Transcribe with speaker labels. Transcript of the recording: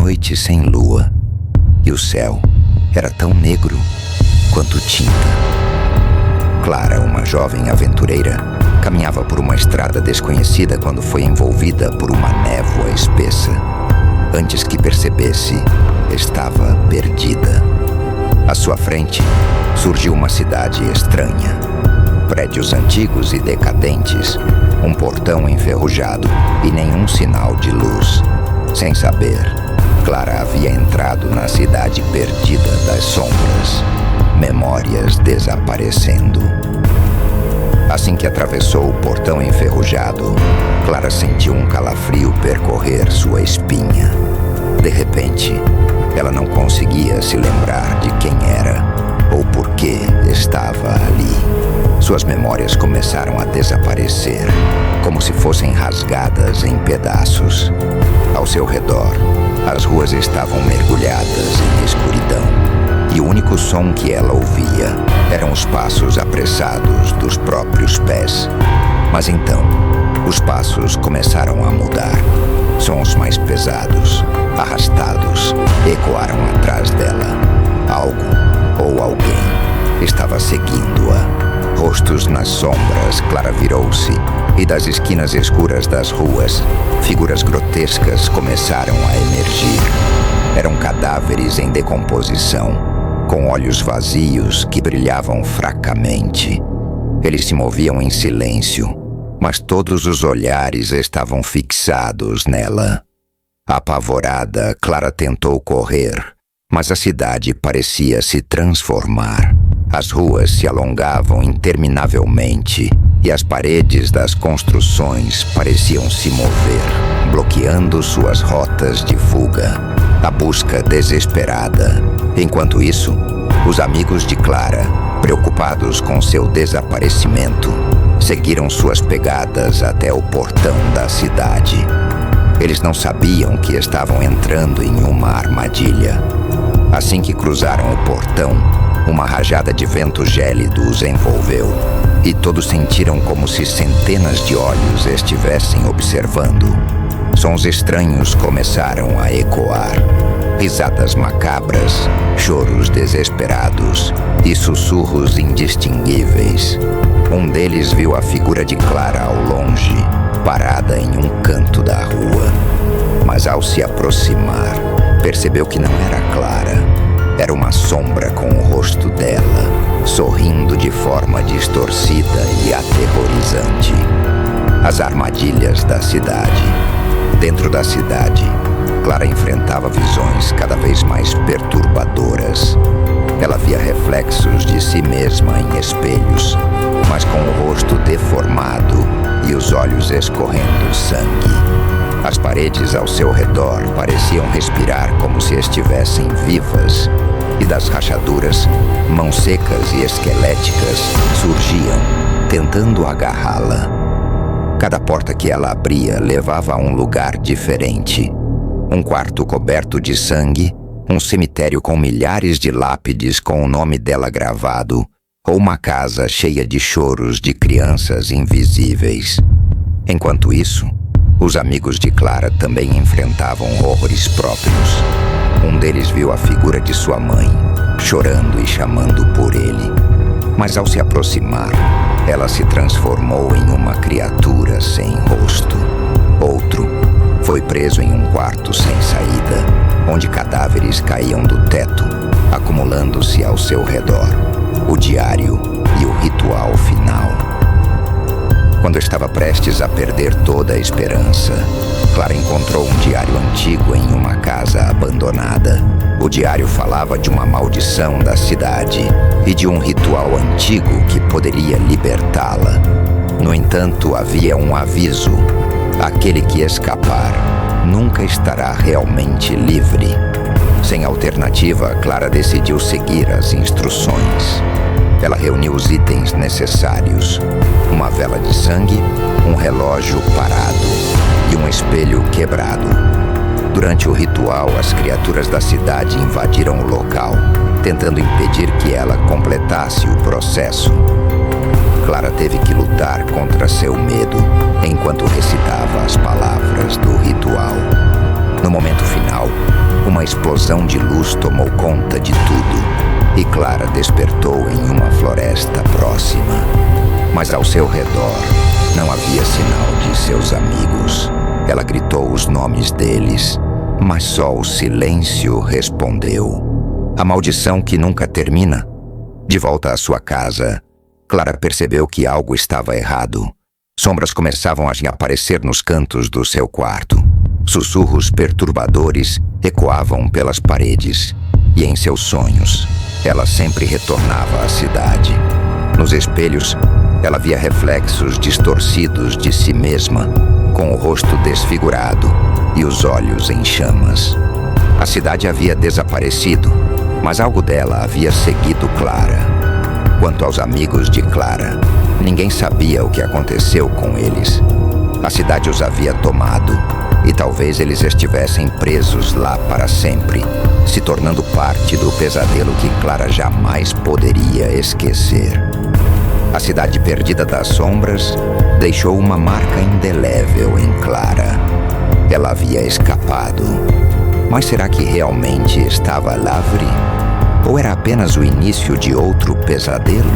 Speaker 1: noite sem lua, e o céu era tão negro quanto tinta. Clara, uma jovem aventureira, caminhava por uma estrada desconhecida quando foi envolvida por uma névoa espessa. Antes que percebesse, estava perdida. À sua frente, surgiu uma cidade estranha. Prédios antigos e decadentes, um portão enferrujado e nenhum sinal de luz. Sem saber, Clara havia entrado na cidade perdida das sombras, memórias desaparecendo. Assim que atravessou o portão enferrujado, Clara sentiu um calafrio percorrer sua espinha. De repente, ela não conseguia se lembrar de quem era ou por que estava ali. Suas memórias começaram a desaparecer, como se fossem rasgadas em pedaços. Ao seu redor, as ruas estavam mergulhadas em escuridão, e o único som que ela ouvia eram os passos apressados dos próprios pés. Mas então, os passos começaram a mudar. Sons mais pesados, arrastados, ecoaram atrás dela. Algo ou alguém estava seguindo-a. Rostos nas sombras, Clara virou-se, e das esquinas escuras das ruas, figuras grotescas começaram a emergir. Eram cadáveres em decomposição, com olhos vazios que brilhavam fracamente. Eles se moviam em silêncio, mas todos os olhares estavam fixados nela. Apavorada, Clara tentou correr, mas a cidade parecia se transformar. As ruas se alongavam interminavelmente e as paredes das construções pareciam se mover, bloqueando suas rotas de fuga. A busca desesperada. Enquanto isso, os amigos de Clara, preocupados com seu desaparecimento, seguiram suas pegadas até o portão da cidade. Eles não sabiam que estavam entrando em uma armadilha. Assim que cruzaram o portão, uma rajada de vento gélido os envolveu, e todos sentiram como se centenas de olhos estivessem observando. Sons estranhos começaram a ecoar. Risadas macabras, choros desesperados e sussurros indistinguíveis. Um deles viu a figura de Clara ao longe, parada em um canto da rua. Mas ao se aproximar, percebeu que não era Clara. Era uma sombra com o rosto dela, sorrindo de forma distorcida e aterrorizante. As armadilhas da cidade. Dentro da cidade, Clara enfrentava visões cada vez mais perturbadoras. Ela via reflexos de si mesma em espelhos, mas com o rosto deformado e os olhos escorrendo sangue. As paredes ao seu redor pareciam respirar como se estivessem vivas, e das rachaduras, mãos secas e esqueléticas surgiam, tentando agarrá-la. Cada porta que ela abria levava a um lugar diferente. Um quarto coberto de sangue, um cemitério com milhares de lápides com o nome dela gravado, ou uma casa cheia de choros de crianças invisíveis. Enquanto isso, os amigos de Clara também enfrentavam horrores próprios. Um deles viu a figura de sua mãe, chorando e chamando por ele. Mas ao se aproximar, ela se transformou em uma criatura sem rosto. Outro foi preso em um quarto sem saída, onde cadáveres caíam do teto, acumulando-se ao seu redor. O diário e o ritual final. Quando estava prestes a perder toda a esperança, Clara encontrou um diário antigo em uma casa abandonada. O diário falava de uma maldição da cidade e de um ritual antigo que poderia libertá-la. No entanto, havia um aviso: aquele que escapar nunca estará realmente livre. Sem alternativa, Clara decidiu seguir as instruções. Ela reuniu os itens necessários: uma vela de sangue, um relógio parado e um espelho quebrado. Durante o ritual, as criaturas da cidade invadiram o local, tentando impedir que ela completasse o processo. Clara teve que lutar contra seu medo enquanto recitava as palavras do ritual. No momento final, Uma explosão de luz tomou conta de tudo e Clara despertou em uma floresta próxima. Mas ao seu redor não havia sinal de seus amigos. Ela gritou os nomes deles, mas só o silêncio respondeu. A maldição que nunca termina. De volta à sua casa, Clara percebeu que algo estava errado. Sombras começavam a aparecer nos cantos do seu quarto. Sussurros perturbadores ecoavam pelas paredes. E em seus sonhos, ela sempre retornava à cidade. Nos espelhos, ela via reflexos distorcidos de si mesma, com o rosto desfigurado e os olhos em chamas. A cidade havia desaparecido, mas algo dela havia seguido Clara. Quanto aos amigos de Clara, ninguém sabia o que aconteceu com eles. A cidade os havia tomado e talvez eles estivessem presos lá para sempre, se tornando parte do pesadelo que Clara jamais poderia esquecer. A cidade perdida das sombras deixou uma marca indelével em Clara. Ela havia escapado. Mas será que realmente estava livre? Ou era apenas o início de outro pesadelo?